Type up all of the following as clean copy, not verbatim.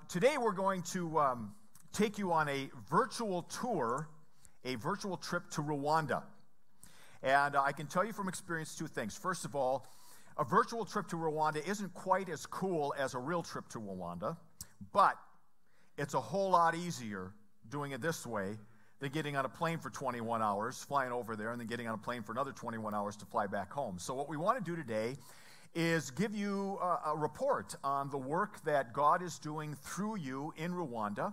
Today we're going to take you on a virtual tour, a virtual trip to Rwanda. And I can tell you from experience two things. First of all, a virtual trip to Rwanda isn't quite as cool as a real trip to Rwanda, but it's a whole lot easier doing it this way than getting on a plane for 21 hours, flying over there, and then getting on a plane for another 21 hours to fly back home. So what we want to do today is give you a report on the work that God is doing through you in Rwanda.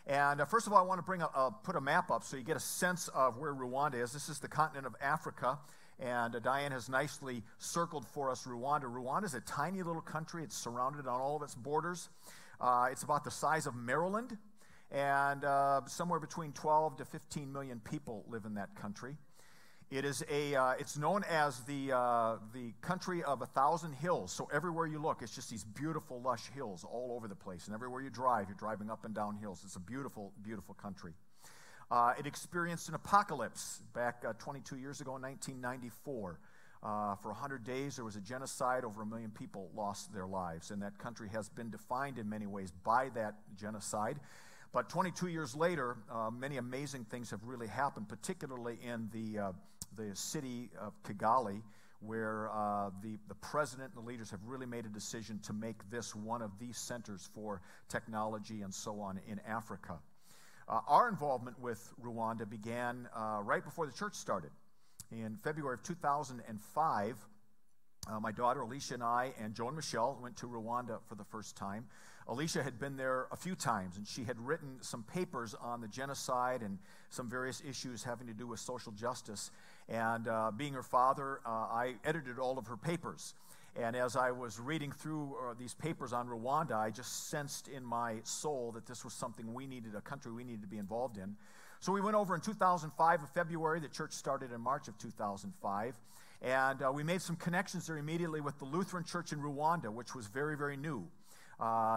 And first of all, I want to put a map up so you get a sense of where Rwanda is. This is the continent of Africa, and Diane has nicely circled for us Rwanda. Rwanda is a tiny little country. It's surrounded on all of its borders. It's about the size of Maryland, and somewhere between 12 to 15 million people live in that country. It is it's known as the country of 1,000 hills. So everywhere you look, it's just these beautiful, lush hills all over the place. And everywhere you drive, you're driving up and down hills. It's a beautiful, beautiful country. It experienced an apocalypse back 22 years ago in 1994. For 100 days, there was a genocide. Over 1 million people lost their lives. And that country has been defined in many ways by that genocide. But 22 years later, many amazing things have really happened, particularly in the city of Kigali, where the president and the leaders have really made a decision to make this one of these centers for technology and so on in Africa. Our involvement with Rwanda began right before the church started. In February of 2005, my daughter Alicia and I and Joe and Michelle went to Rwanda for the first time. Alicia had been there a few times, and she had written some papers on the genocide and some various issues having to do with social justice. And being her father, I edited all of her papers. And as I was reading through these papers on Rwanda, I just sensed in my soul that this was something we needed, a country we needed to be involved in. So we went over in 2005 in February. The church started in March of 2005. And we made some connections there immediately with the Lutheran Church in Rwanda, which was very, very new.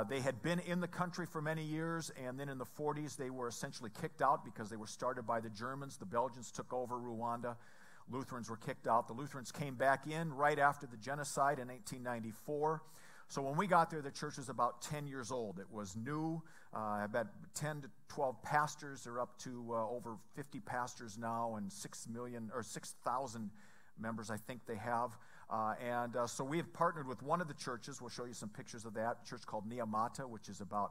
They had been in the country for many years, and then in the 40s they were essentially kicked out because they were started by the Germans. The Belgians took over Rwanda. Lutherans were kicked out. The Lutherans came back in right after the genocide in 1994. So when we got there, the church was about 10 years old. It was new, about 10 to 12 pastors. They're up to over 50 pastors now, and 6,000 members I think they have. So we have partnered with one of the churches. We'll show you some pictures of that. A church called Nyamata, which is about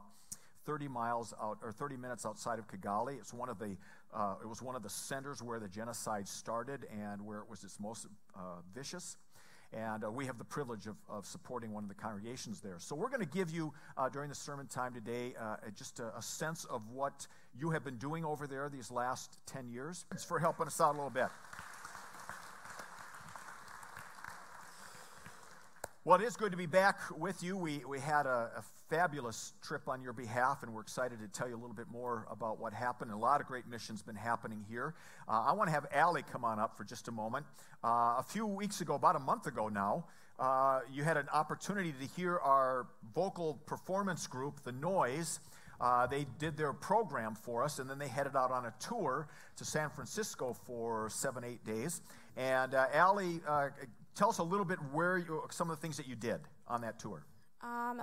30 minutes outside of Kigali. It's it was one of the centers where the genocide started and where it was its most vicious. And we have the privilege of supporting one of the congregations there. So we're going to give you, during the sermon time today, just a sense of what you have been doing over there these last 10 years. Thanks for helping us out a little bit. Well, it is good to be back with you. We had a fabulous trip on your behalf, and we're excited to tell you a little bit more about what happened. A lot of great missions been happening here. I want to have Allie come on up for just a moment. A few weeks ago, about a month ago now, you had an opportunity to hear our vocal performance group, The Noise. They did their program for us, and then they headed out on a tour to San Francisco for 7-8 days. And Allie, tell us a little bit some of the things that you did on that tour.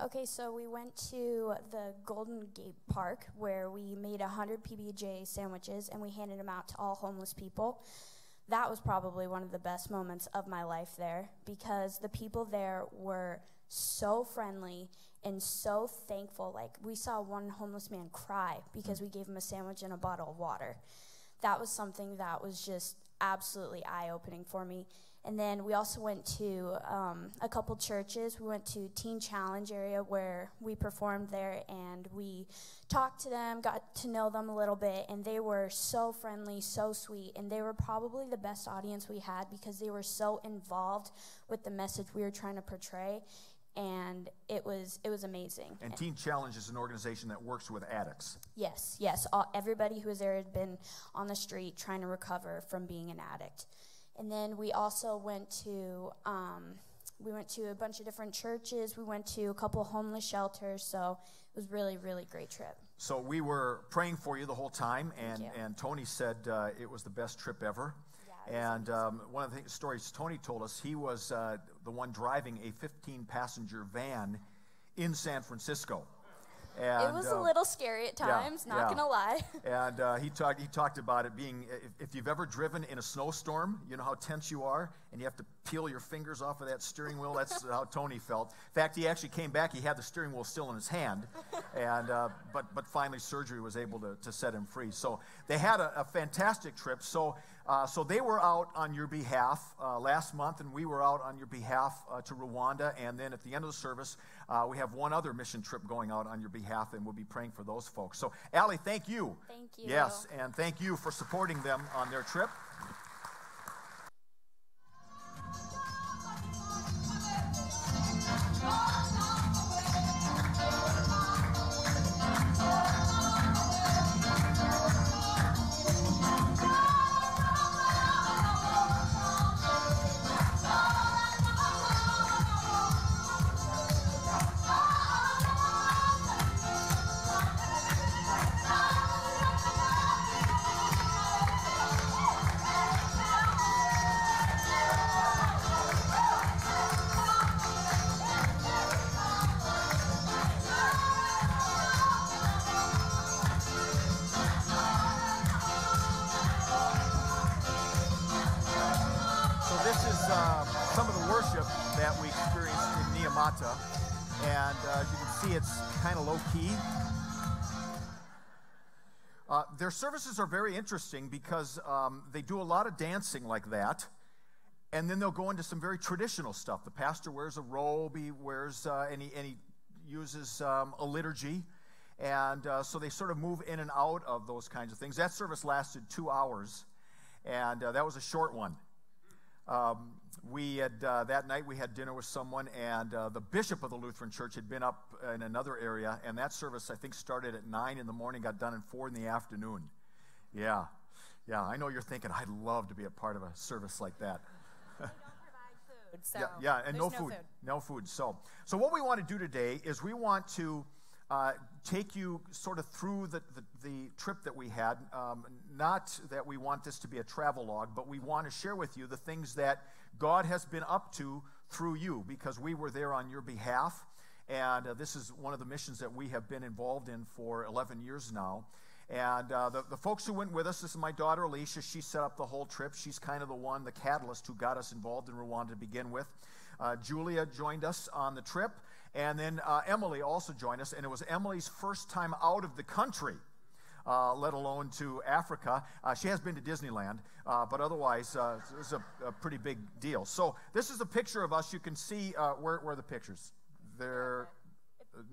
Okay, so we went to the Golden Gate Park where we made 100 PB&J sandwiches and we handed them out to all homeless people. That was probably one of the best moments of my life there because the people there were so friendly and so thankful. Like, we saw one homeless man cry because we gave him a sandwich and a bottle of water. That was something that was just absolutely eye-opening for me. And then we also went to a couple churches. We went to Teen Challenge area where we performed there, and we talked to them, got to know them a little bit, and they were so friendly, so sweet, and they were probably the best audience we had because they were so involved with the message we were trying to portray, and it was amazing. And Teen Challenge is an organization that works with addicts. Yes. Everybody who was there had been on the street trying to recover from being an addict. And then we also went to a bunch of different churches. We went to a couple homeless shelters. So it was really, really great trip. So we were praying for you the whole time, and Tony said it was the best trip ever. Yeah, and one of the stories Tony told us, he was the one driving a 15-passenger van in San Francisco. It was a little scary at times, not going to lie. And he talked about it being, if you've ever driven in a snowstorm, you know how tense you are, and you have to peel your fingers off of that steering wheel. That's how Tony felt. In fact, he actually came back. He had the steering wheel still in his hand, and but finally surgery was able to set him free. So they had a fantastic trip. So they were out on your behalf last month, and we were out on your behalf to Rwanda. And then at the end of the service, we have one other mission trip going out on your behalf, and we'll be praying for those folks. So, Allie, thank you. Thank you. Yes, and thank you for supporting them on their trip. Some of the worship that we experienced in Niamata, and as you can see, it's kind of low-key. Their services are very interesting because they do a lot of dancing like that, and then they'll go into some very traditional stuff. The pastor wears a robe, he wears, and he uses a liturgy, and so they sort of move in and out of those kinds of things. That service lasted 2 hours, and that was a short one. That night we had dinner with someone, and the bishop of the Lutheran Church had been up in another area, and that service, I think, started at 9 in the morning, got done at 4 in the afternoon. Yeah, I know you're thinking, I'd love to be a part of a service like that. We don't provide food, so and no food. So what we want to do today is we want to take you sort of through the trip that we had. Not that we want this to be a travel log, but we want to share with you the things that God has been up to through you, because we were there on your behalf. And this is one of the missions that we have been involved in for 11 years now. And the folks who went with us, this is my daughter Alicia. She set up the whole trip. She's kind of the catalyst who got us involved in Rwanda to begin with. Julia joined us on the trip. And then Emily also joined us, and it was Emily's first time out of the country, let alone to Africa. She has been to Disneyland, but otherwise it was a pretty big deal. So this is a picture of us. You can see where are the pictures? There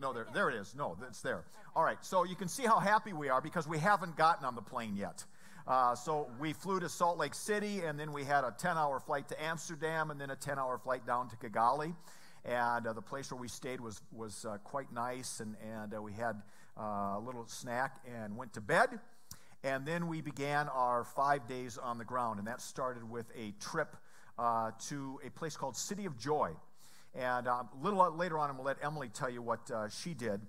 it is. No, it's there. All right, so you can see how happy we are because we haven't gotten on the plane yet. So we flew to Salt Lake City, and then we had a 10-hour flight to Amsterdam, and then a 10-hour flight down to Kigali. And the place where we stayed was quite nice, and we had a little snack and went to bed. And then we began our 5 days on the ground, and that started with a trip to a place called City of Joy. And a little later on, I'm going to let Emily tell you what she did.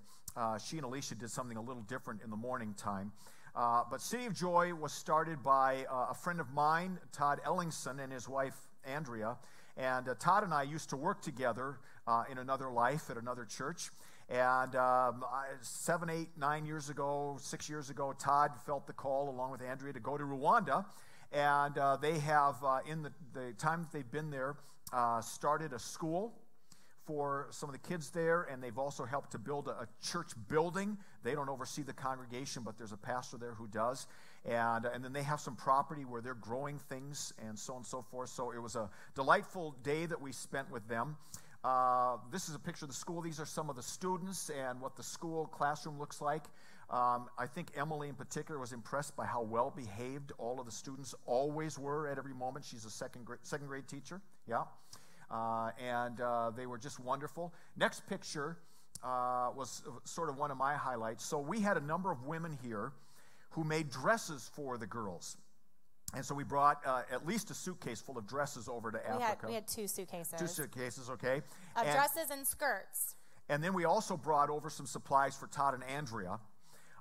She and Alicia did something a little different in the morning time. But City of Joy was started by a friend of mine, Todd Ellingson, and his wife, Andrea. And Todd and I used to work together in another life at another church. And 7, 8, 9 years ago, 6 years ago, Todd felt the call, along with Andrea, to go to Rwanda. And they have, in the time that they've been there, started a school for some of the kids there, and they've also helped to build a church building. They don't oversee the congregation, but there's a pastor there who does. And then they have some property where they're growing things and so on and so forth. So it was a delightful day that we spent with them. This is a picture of the school. These are some of the students and what the school classroom looks like. I think Emily in particular was impressed by how well behaved all of the students always were at every moment. She's a second grade teacher. Yeah. And they were just wonderful. Next picture was sort of one of my highlights. So we had a number of women here who made dresses for the girls. And so we brought at least a suitcase full of dresses over to Africa. We had 2 suitcases. 2 suitcases, okay. Dresses and skirts. And then we also brought over some supplies for Todd and Andrea.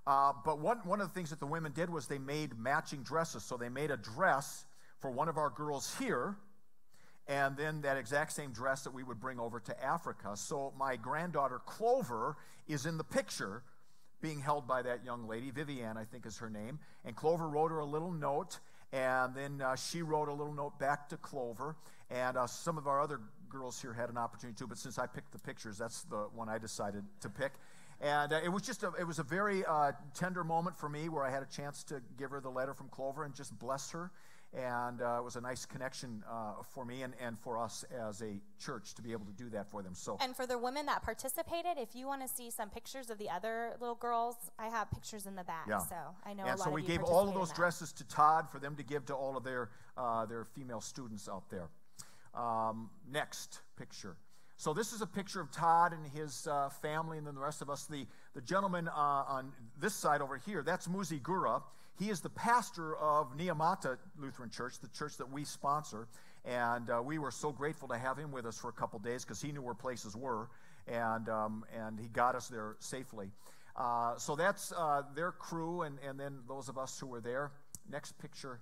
But one of the things that the women did was they made matching dresses. So they made a dress for one of our girls here, and then that exact same dress that we would bring over to Africa. So my granddaughter, Clover, is in the picture being held by that young lady. Vivian, I think is her name. And Clover wrote her a little note, and then she wrote a little note back to Clover. And some of our other girls here had an opportunity too, but since I picked the pictures, that's the one I decided to pick. And it was a very tender moment for me where I had a chance to give her the letter from Clover and just bless her. And it was a nice connection for me and for us as a church to be able to do that for them. So, and for the women that participated, if you want to see some pictures of the other little girls, I have pictures in the back. Yeah. So I know and a lot so we of you gave all of those participated in that. dresses to Todd for them to give to all of their female students out there. Next picture. So this is a picture of Todd and his family, and then the rest of us. The gentleman on this side over here, that's Muzi Gura. He is the pastor of Niamata Lutheran Church, the church that we sponsor. And we were so grateful to have him with us for a couple days because he knew where places were, and he got us there safely. So that's their crew, and then those of us who were there. Next picture.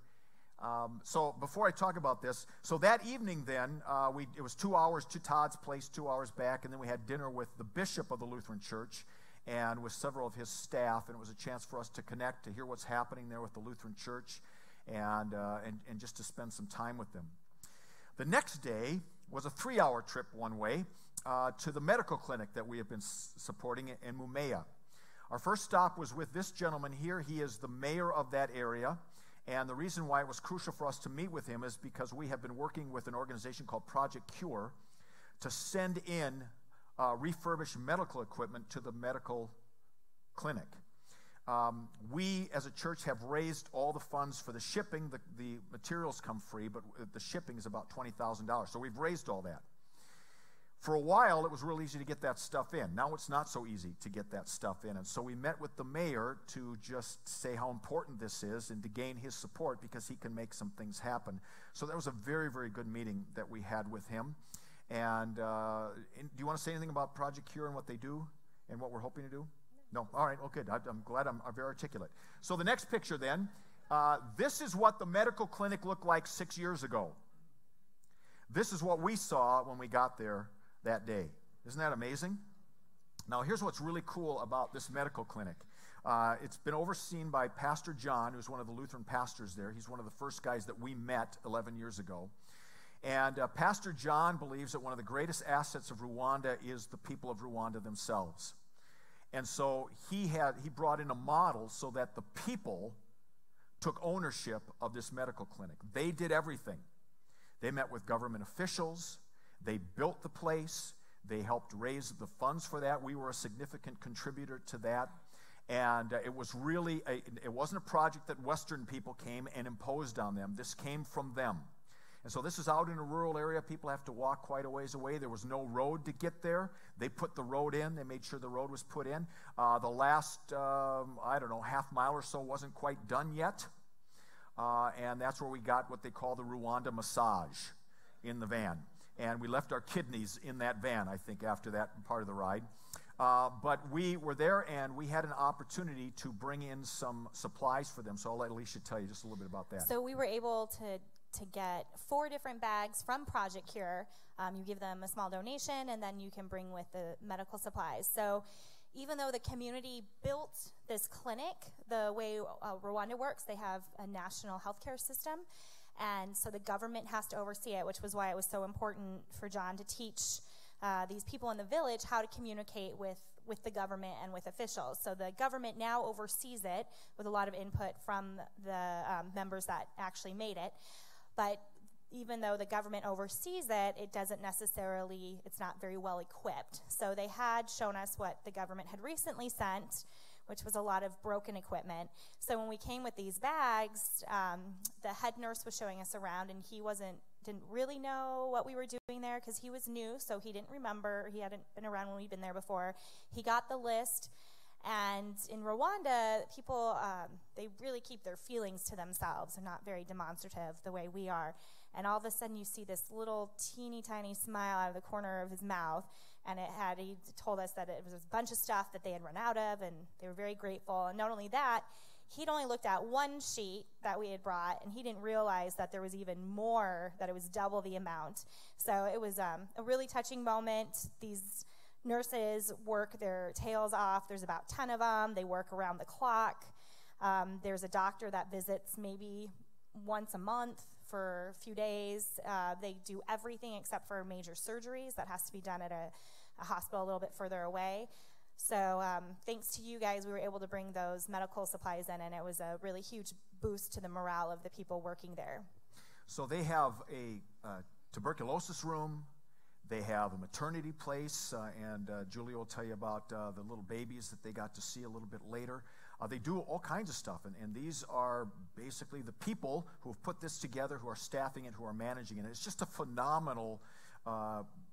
So before I talk about this, so that evening then, it was 2 hours to Todd's place, 2 hours back, and then we had dinner with the bishop of the Lutheran Church and with several of his staff, and it was a chance for us to connect, to hear what's happening there with the Lutheran Church, and just to spend some time with them. The next day was a 3-hour trip one way to the medical clinic that we have been supporting in Mumea. Our first stop was with this gentleman here. He is the mayor of that area. And the reason why it was crucial for us to meet with him is because we have been working with an organization called Project Cure to send in refurbished medical equipment to the medical clinic. We, as a church, have raised all the funds for the shipping. The materials come free, but the shipping is about $20,000. So we've raised all that. For a while, it was real easy to get that stuff in. Now it's not so easy to get that stuff in. And so we met with the mayor to just say how important this is and to gain his support because he can make some things happen. So that was a very, very good meeting that we had with him. And do you want to say anything about Project Cure and what they do and what we're hoping to do? No? All right, well, good. I'm glad I'm very articulate. So the next picture then, this is what the medical clinic looked like 6 years ago. This is what we saw when we got there that day. Isn't that amazing? Now, here's what's really cool about this medical clinic. It's been overseen by Pastor John, who's one of the Lutheran pastors there. He's one of the first guys that we met 11 years ago. And Pastor John believes that one of the greatest assets of Rwanda is the people of Rwanda themselves. And so he brought in a model so that the people took ownership of this medical clinic. They did everything. They met with government officials. They built the place. They helped raise the funds for that. We were a significant contributor to that. And it was really, it wasn't a project that Western people came and imposed on them. This came from them. And so this is out in a rural area. People have to walk quite a ways away. There was no road to get there. They put the road in. They made sure the road was put in. The last, half mile or so wasn't quite done yet. And that's where we got what they call the Rwanda massage in the van. And we left our kidneys in that van, I think, after that part of the ride. But we were there, and we had an opportunity to bring in some supplies for them. So I'll let Alicia tell you just a little bit about that. So we were able to get 4 different bags from Project Cure. You give them a small donation, and then you can bring with the medical supplies. So even though the community built this clinic, the way Rwanda works, they have a national healthcare system. And so the government has to oversee it, which was why it was so important for John to teach these people in the village how to communicate with the government and with officials. So the government now oversees it with a lot of input from the members that actually made it. But even though the government oversees it, it's not very well equipped. So they had shown us what the government had recently sent, which was a lot of broken equipment. So when we came with these bags, the head nurse was showing us around, and he didn't really know what we were doing there because he was new, so he didn't remember. He hadn't been around when we'd been there before. He got the list, and in Rwanda, people, they really keep their feelings to themselves. They're not very demonstrative the way we are. And all of a sudden, you see this little teeny tiny smile out of the corner of his mouth. And he told us that it was a bunch of stuff that they had run out of, and they were very grateful. And not only that, he'd only looked at one sheet that we had brought, and he didn't realize that there was even more, that it was double the amount. So it was a really touching moment. These Nurses work their tails off. There's about 10 of them. They work around the clock. There's a doctor that visits maybe once a month for a few days. They do everything except for major surgeries. That has to be done at a hospital a little bit further away. So thanks to you guys, we were able to bring those medical supplies in, and it was a really huge boost to the morale of the people working there. So they have a tuberculosis room, they have a maternity place, and Julia will tell you about the little babies that they got to see a little bit later. They do all kinds of stuff, and these are basically the people who have put this together, who are staffing it, who are managing it. It's just a phenomenal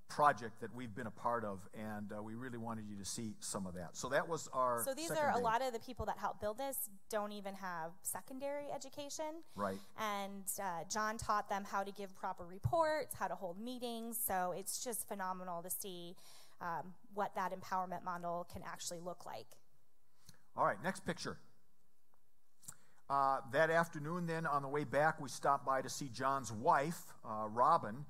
project that we've been a part of, and we really wanted you to see some of that. So that was our So these are a lot of the people that helped build this don't even have secondary education. Right. And John taught them how to give proper reports, how to hold meetings. So it's just phenomenal to see what that empowerment model can actually look like. All right, next picture. That afternoon then, on the way back, we stopped by to see John's wife, Robin.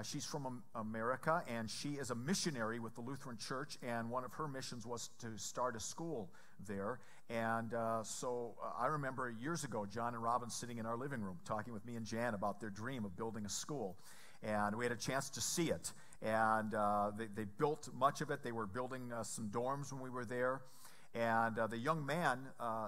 She's from America, and she is a missionary with the Lutheran Church, and one of her missions was to start a school there. And so I remember years ago, John and Robin sitting in our living room talking with me and Jan about their dream of building a school. And we had a chance to see it. And they built much of it. They were building some dorms when we were there. And the young man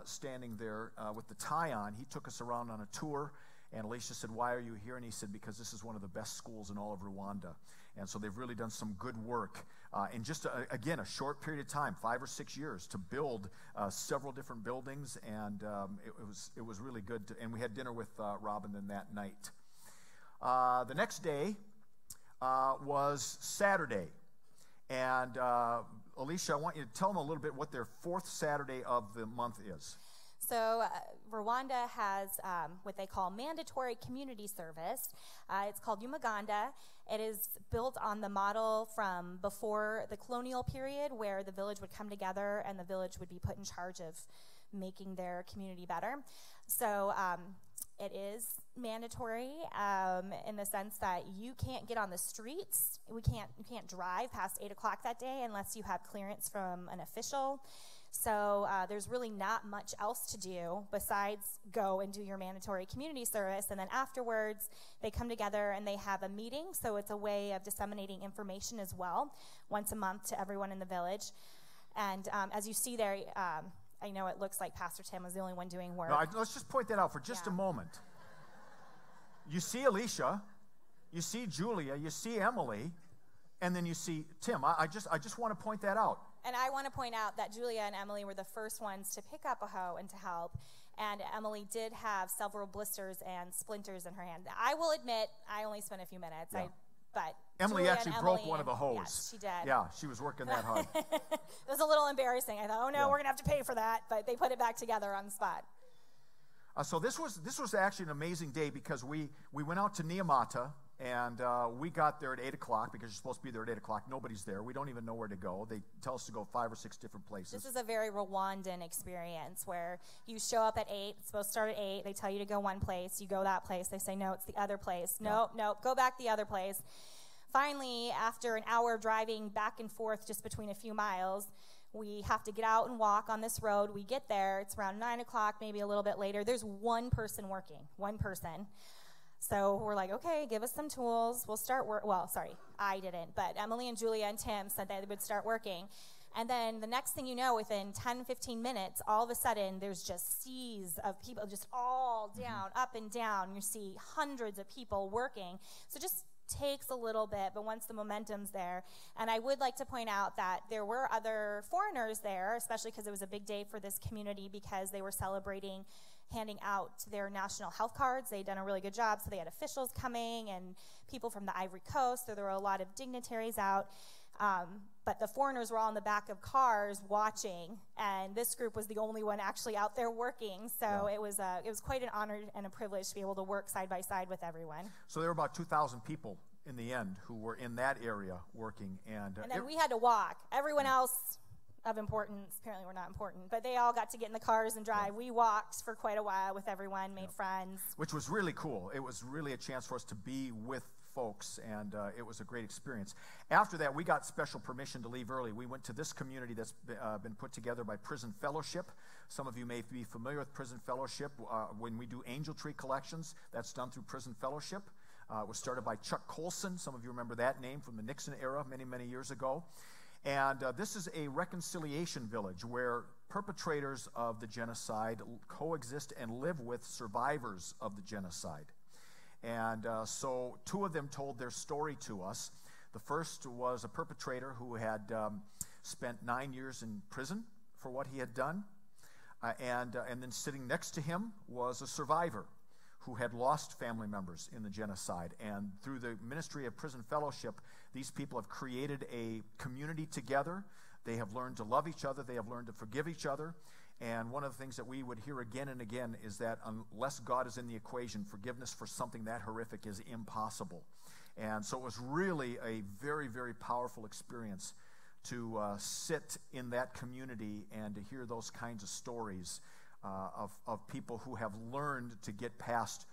standing there with the tie on, he took us around on a tour. And Alicia said, "Why are you here?" And he said, "Because this is one of the best schools in all of Rwanda." And so they've really done some good work in just, again, a short period of time, 5 or 6 years, to build several different buildings. And it was really good. And we had dinner with Robin then that night. The next day was Saturday. And Alicia, I want you to tell them a little bit what their fourth Saturday of the month is. So Rwanda has what they call mandatory community service. It's called Umuganda. It is built on the model from before the colonial period, where the village would come together and the village would be put in charge of making their community better. So it is mandatory in the sense that you can't get on the streets. You can't drive past 8 o'clock that day unless you have clearance from an official. So there's really not much else to do besides go and do your mandatory community service. And then afterwards, they come together and they have a meeting. So it's a way of disseminating information as well, once a month to everyone in the village. And as you see there, I know it looks like Pastor Tim was the only one doing work. No, let's just point that out for just a moment. You see Alicia, you see Julia, you see Emily, and then you see Tim. I just want to point that out. And I want to point out that Julia and Emily were the first ones to pick up a hoe and to help. And Emily did have several blisters and splinters in her hand. I will admit, I only spent a few minutes. Yeah. But Emily Julia actually and broke Emily, one of the hose. Yes, she did. Yeah, she was working that hard. It was a little embarrassing. I thought, oh no, Yeah. we're going to have to pay for that. But they put it back together on the spot. So this was actually an amazing day because we went out to Niamata, and we got there at 8 o'clock because you're supposed to be there at 8 o'clock. Nobody's there. We don't even know where to go. They tell us to go 5 or 6 different places. This is a very Rwandan experience where you show up at 8. It's supposed to start at 8. They tell you to go one place. You go that place. They say, no, it's the other place. Nope, go back the other place. Finally, after an hour of driving back and forth just between a few miles, we have to get out and walk on this road. We get there. It's around 9 o'clock, maybe a little bit later. There's one person working, one person. So we're like, okay, give us some tools. We'll start work. Well, sorry, I didn't, but Emily and Julia and Tim said they would start working. And then the next thing you know, within 10, 15 minutes, all of a sudden, there's just seas of people just all down, up and down. You see hundreds of people working. So just takes a little bit, but once the momentum's there. And I would like to point out that there were other foreigners there, especially because it was a big day for this community because they were celebrating handing out their national health cards. They'd done a really good job, so they had officials coming and people from the Ivory Coast, so there were a lot of dignitaries out. But the foreigners were all in the back of cars watching, and this group was the only one actually out there working. So it was quite an honor and a privilege to be able to work side by side with everyone. So there were about 2,000 people in the end who were in that area working. And then we had to walk. Everyone else of importance, apparently we're not important, but they all got to get in the cars and drive. We walked for quite a while with everyone, made friends. Which was really cool. It was really a chance for us to be with folks, and it was a great experience. After that, we got special permission to leave early. We went to this community that's been put together by Prison Fellowship. Some of you may be familiar with Prison Fellowship. When we do angel tree collections, that's done through Prison Fellowship. It was started by Chuck Colson. Some of you remember that name from the Nixon era many, many years ago. And this is a reconciliation village where perpetrators of the genocide coexist and live with survivors of the genocide. And so two of them told their story to us. The first was a perpetrator who had spent 9 years in prison for what he had done. And then sitting next to him was a survivor who had lost family members in the genocide. And through the ministry of Prison Fellowship, these people have created a community together. They have learned to love each other. They have learned to forgive each other. And one of the things that we would hear again and again is that unless God is in the equation, forgiveness for something that horrific is impossible. And so it was really a very, very powerful experience to sit in that community and to hear those kinds of stories of people who have learned to get past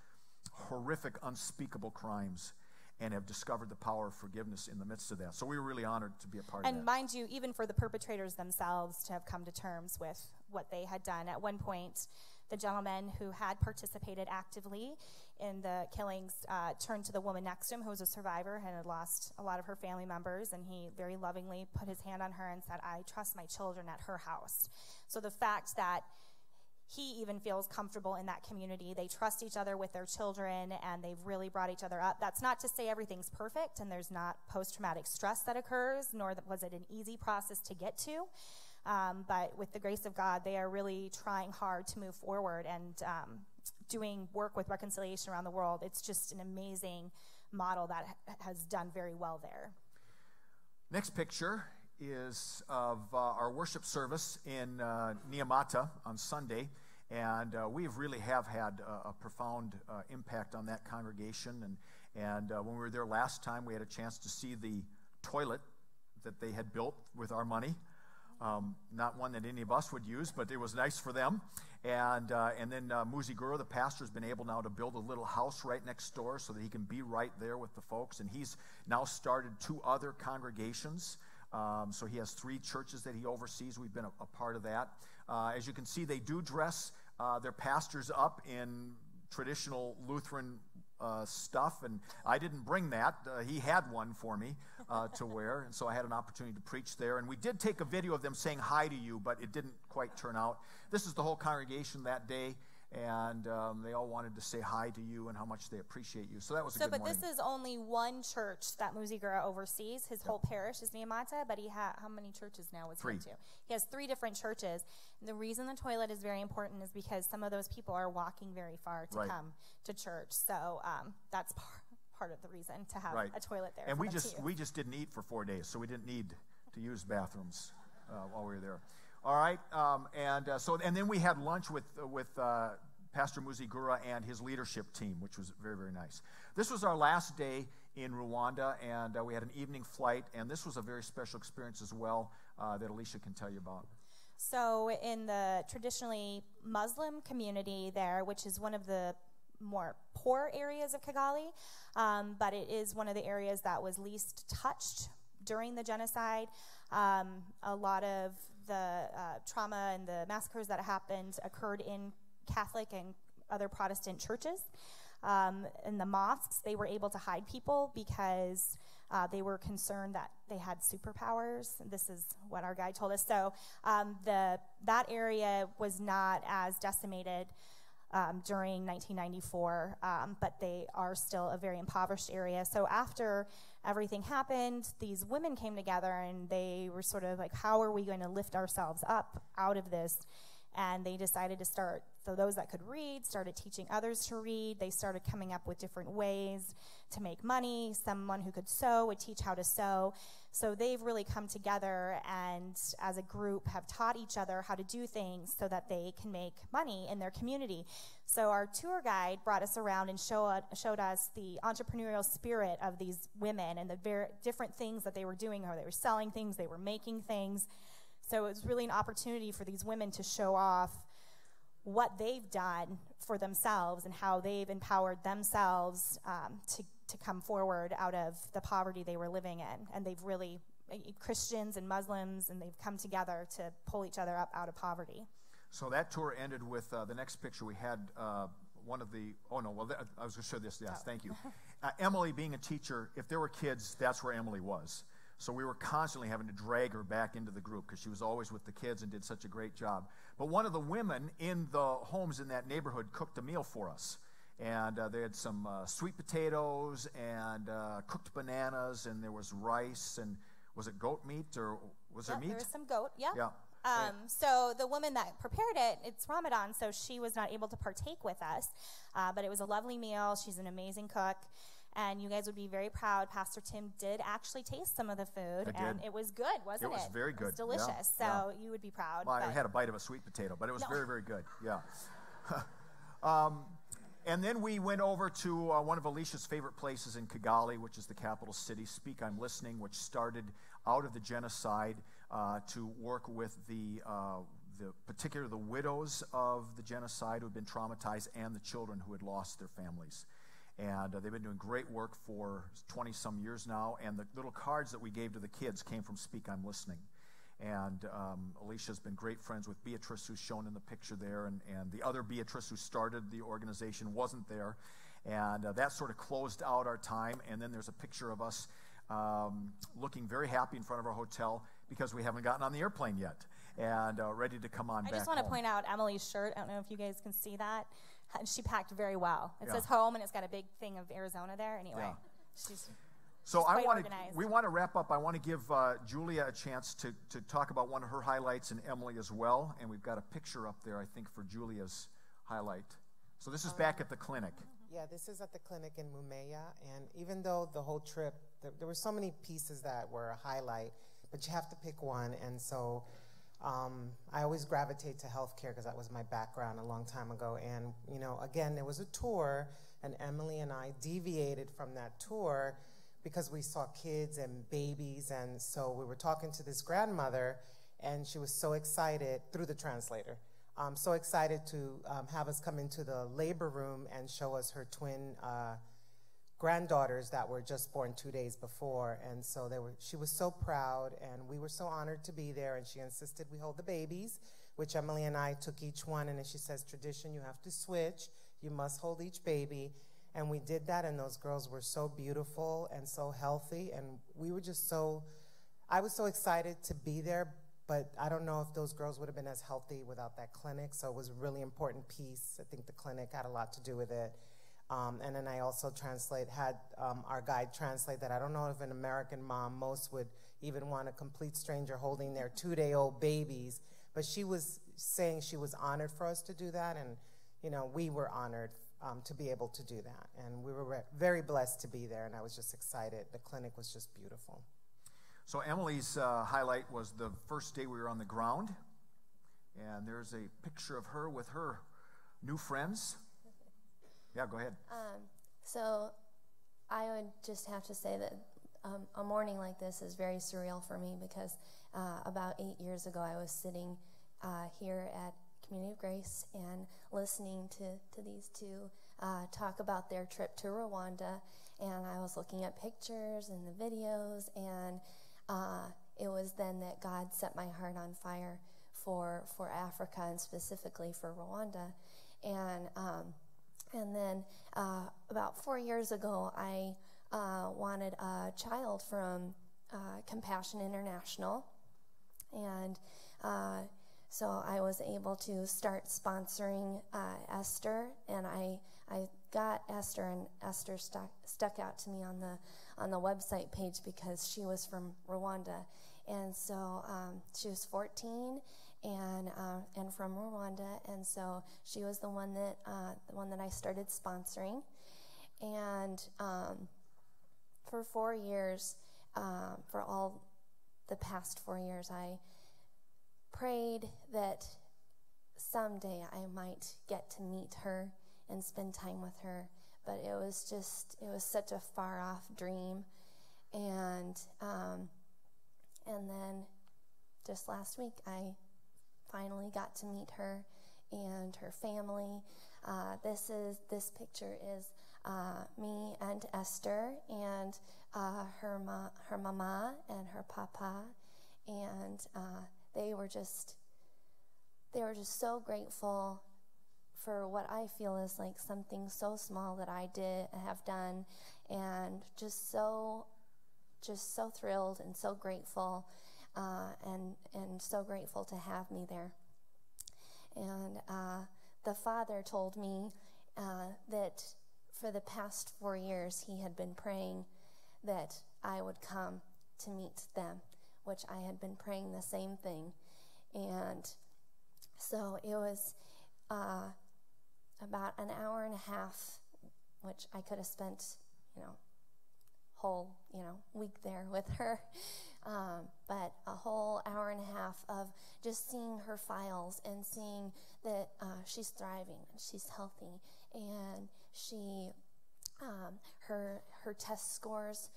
horrific, unspeakable crimes and have discovered the power of forgiveness in the midst of that. So we were really honored to be a part of that. And mind you, even for the perpetrators themselves to have come to terms with what they had done. At one point, the gentleman who had participated actively in the killings turned to the woman next to him, who was a survivor and had lost a lot of her family members, and he very lovingly put his hand on her and said, "I trust my children at her house." So the fact that he even feels comfortable in that community, they trust each other with their children, and they've really brought each other up. That's not to say everything's perfect and there's not post-traumatic stress that occurs, nor was it an easy process to get to. But with the grace of God, they are really trying hard to move forward and doing work with reconciliation around the world. It's just an amazing model that has done very well there. Next picture is of our worship service in Niamata on Sunday, and we really have had a profound impact on that congregation. And when we were there last time, we had a chance to see the toilet that they had built with our money. Not one that any of us would use, but it was nice for them. And then Muzi Guru, the pastor, has been able now to build a little house right next door so that he can be right there with the folks. And he's now started 2 other congregations. So he has 3 churches that he oversees. We've been a part of that. As you can see, they do dress their pastors up in traditional Lutheran stuff, and I didn't bring that. He had one for me to wear, and so I had an opportunity to preach there. And we did take a video of them saying hi to you, but it didn't quite turn out. This is the whole congregation that day, and they all wanted to say hi to you and how much they appreciate you. So that was a good morning. But this is only one church that Muzigura oversees. His whole parish is Niamata, but he how many churches now is 3. he to? He has 3 different churches. And the reason the toilet is very important is because some of those people are walking very far to come to church. So that's part of the reason to have a toilet there. And we just didn't eat for 4 days, so we didn't need to use bathrooms while we were there. All right, and then we had lunch with Pastor Muzigura and his leadership team, which was very, very nice. This was our last day in Rwanda, and we had an evening flight, and this was a very special experience as well that Alicia can tell you about. So in the traditionally Muslim community there, which is one of the more poor areas of Kigali, but it is one of the areas that was least touched during the genocide. A lot of the trauma and the massacres that happened occurred in Catholic and other Protestant churches. In the mosques, they were able to hide people because they were concerned that they had superpowers. This is what our guide told us. So that area was not as decimated during 1994, but they are still a very impoverished area. So after everything happened, these women came together and they were sort of like, how are we going to lift ourselves up out of this? And they decided to start, so those that could read started teaching others to read. They started coming up with different ways to make money. Someone who could sew would teach how to sew. So they've really come together and as a group have taught each other how to do things so that they can make money in their community. So our tour guide brought us around and showed us the entrepreneurial spirit of these women and the very different things that they were doing, how they were selling things, they were making things. So it was really an opportunity for these women to show off what they've done for themselves and how they've empowered themselves to to come forward out of the poverty they were living in. And they've really, Christians and Muslims, and they've come together to pull each other up out of poverty. So that tour ended with the next picture. We had one of the, I was going to show this, yes, thank you. Emily, being a teacher, if there were kids, that's where Emily was. So we were constantly having to drag her back into the group because she was always with the kids and did such a great job. But one of the women in the homes in that neighborhood cooked a meal for us. And they had some sweet potatoes and cooked bananas, and there was rice, and was it goat meat, or was there meat? There was some goat, yeah. Yeah. So the woman that prepared it, it's Ramadan, so she was not able to partake with us. But it was a lovely meal. She's an amazing cook. And you guys would be very proud. Pastor Tim did actually taste some of the food, and it was good, wasn't it? It was very good. It was delicious, so you would be proud. Well, I had a bite of a sweet potato, but it was very, very good, yeah. And then we went over to one of Alicia's favorite places in Kigali, which is the capital city, Speak I'm Listening, which started out of the genocide to work with particularly the widows of the genocide who had been traumatized and the children who had lost their families. And they've been doing great work for 20-some years now. And the little cards that we gave to the kids came from Speak I'm Listening. And Alicia's been great friends with Beatrice, who's shown in the picture there. And the other Beatrice who started the organization wasn't there. And that sort of closed out our time. And then there's a picture of us looking very happy in front of our hotel because we haven't gotten on the airplane yet. And ready to come on back I just want to home. point out Emily's shirt. I don't know if you guys can see that. She packed very well. It says home, and it's got a big thing of Arizona there. Anyway, she's we want to wrap up. I want to give Julia a chance to talk about one of her highlights, and Emily as well. And we've got a picture up there, I think, for Julia's highlight. So this is back at the clinic. Yeah, this is at the clinic in Mumeya. And even though the whole trip, there were so many pieces that were a highlight, but you have to pick one. And so I always gravitate to healthcare because that was my background a long time ago. And, you know, again, there was a tour, and Emily and I deviated from that tour because we saw kids and babies. And so we were talking to this grandmother, and she was so excited through the translator, so excited to have us come into the labor room and show us her twin granddaughters that were just born 2 days before. And so she was so proud, and we were so honored to be there, and she insisted we hold the babies, which Emily and I took each one. And as she says, tradition, you have to switch. You must hold each baby. And we did that, and those girls were so beautiful and so healthy, and we were just I was so excited to be there, but I don't know if those girls would have been as healthy without that clinic. So it was a really important piece. I think the clinic had a lot to do with it. And then I also had our guide translate that. I don't know if an American mom, most would even want a complete stranger holding their 2-day-old babies, but she was saying she was honored for us to do that, and, you know, we were honored to be able to do that. And we were very blessed to be there, and I was just excited. The clinic was just beautiful. So Emily's highlight was the first day we were on the ground, and there's a picture of her with her new friends. Yeah, go ahead. So I would just have to say that a morning like this is very surreal for me because about 8 years ago I was sitting here at Community of Grace and listening to these two talk about their trip to Rwanda, and I was looking at pictures and the videos, and it was then that God set my heart on fire for Africa and specifically for Rwanda. And then about 4 years ago, I wanted a child from Compassion International, and so I was able to start sponsoring Esther, and I got Esther, and Esther stuck out to me on the website page because she was from Rwanda, and so she was 14 and from Rwanda, and so she was the one that I started sponsoring, and for 4 years, for all the past 4 years, I prayed that someday I might get to meet her and spend time with her, but it was such a far off dream, and then just last week I finally got to meet her and her family. This picture is me and Esther and her mama and her papa, and they were just so grateful for what I feel is like something so small that I have done, and just so thrilled and so grateful, and so grateful to have me there. And the father told me that for the past 4 years he had been praying that I would come to meet them, which I had been praying the same thing. And so it was about an hour and a half, which I could have spent, whole, week there with her. But a whole hour and a half of just seeing her files and seeing that she's thriving and she's healthy, and she, her test scores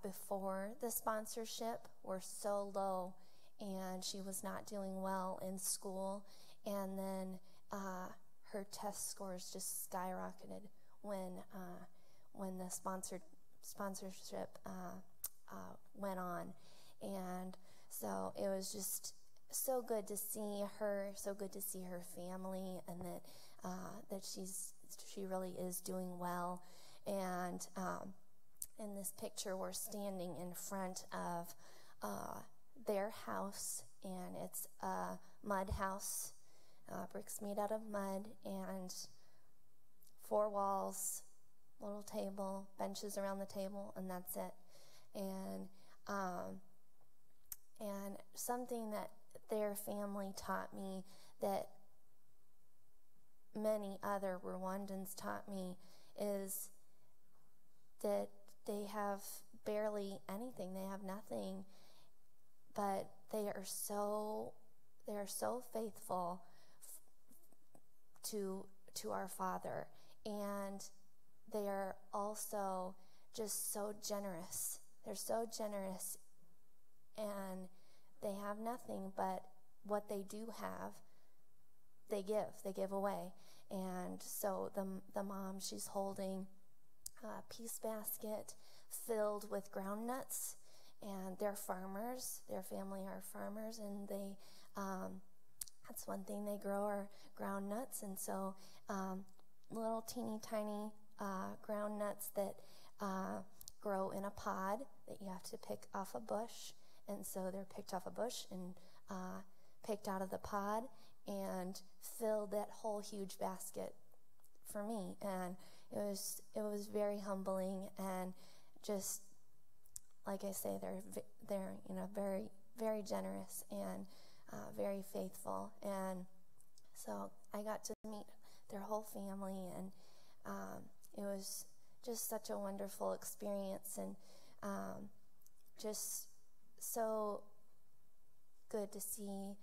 before the sponsorship were so low, and she was not doing well in school, and then her test scores just skyrocketed when the sponsorship went on. And so it was just so good to see her, so good to see her family, and that she really is doing well. And in this picture, we're standing in front of their house, and it's a mud house, bricks made out of mud, and 4 walls, little table, benches around the table, and that's it. And something that their family taught me, that many other Rwandans taught me, is that they have barely anything. They have nothing, but they are so faithful to our Father, and they are also just so generous. They're so generous, and they have nothing, but what they do have, they give away. And so the mom, she's holding a peace basket filled with ground nuts, and they're farmers. Their family are farmers, and they that's one thing they grow are ground nuts. And so little teeny tiny ground nuts that grow in a pod that you have to pick off a bush. And so they're picked off a bush and picked out of the pod and filled that whole huge basket for me. And it was very humbling, and just like I say, they're very, very generous and very faithful. And so I got to meet their whole family, and it was just such a wonderful experience, and just so good to see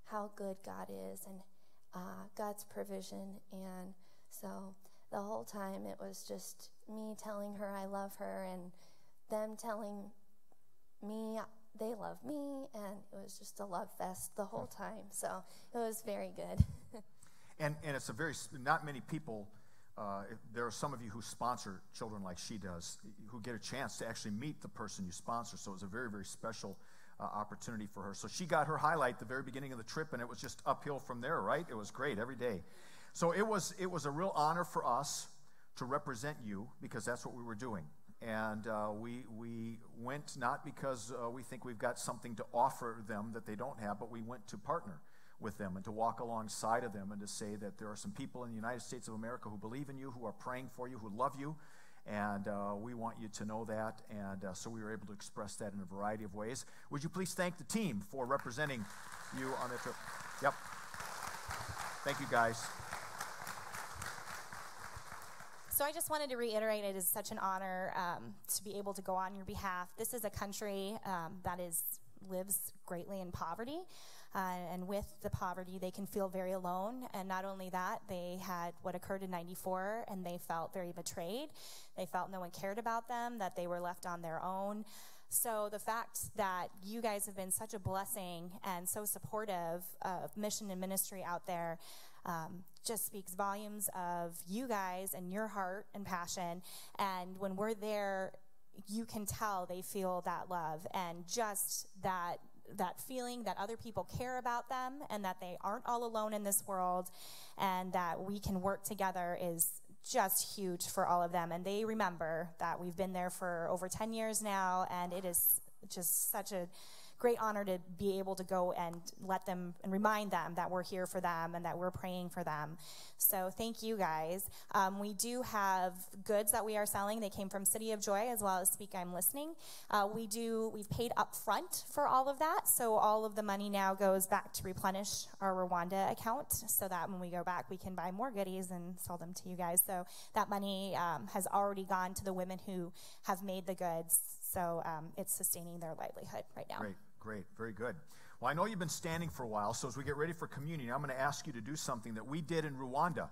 how good God is, and God's provision. And so the whole time it was just me telling her I love her, and them telling me they love me, and it was just a love fest the whole time. So it was very good. And it's not many people, there are some of you who sponsor children like she does, who get a chance to actually meet the person you sponsor. So it was a very, very special opportunity for her. So she got her highlight at the very beginning of the trip, and it was just uphill from there, right? It was great every day. So it was a real honor for us to represent you, because that's what we were doing. And we went not because we think we've got something to offer them that they don't have, but we went to partner with them and to walk alongside of them and to say that there are some people in the United States of America who believe in you, who are praying for you, who love you, and we want you to know that. And so we were able to express that in a variety of ways. Would you please thank the team for representing you on the trip? Yep. Thank you, guys. So I just wanted to reiterate, it is such an honor to be able to go on your behalf. This is a country that lives greatly in poverty, and with the poverty, they can feel very alone. And not only that, they had what occurred in '94, and they felt very betrayed. They felt no one cared about them, that they were left on their own. So the fact that you guys have been such a blessing and so supportive of mission and ministry out there, just speaks volumes of you guys and your heart and passion. And when we're there, you can tell they feel that love and just that feeling that other people care about them and that they aren't all alone in this world and that we can work together is just huge for all of them. And they remember that we've been there for over 10 years now, and it is just such a great honor to be able to go and let them and remind them that we're here for them and that we're praying for them. So thank you guys. We do have goods that we are selling. They came from City of Joy as well as Speak I'm Listening. We've paid up front for all of that, so all of the money now goes back to replenish our Rwanda account so that when we go back we can buy more goodies and sell them to you guys. So that money has already gone to the women who have made the goods, so it's sustaining their livelihood right now. Great, very good. Well, I know you've been standing for a while, so as we get ready for communion, I'm going to ask you to do something that we did in Rwanda.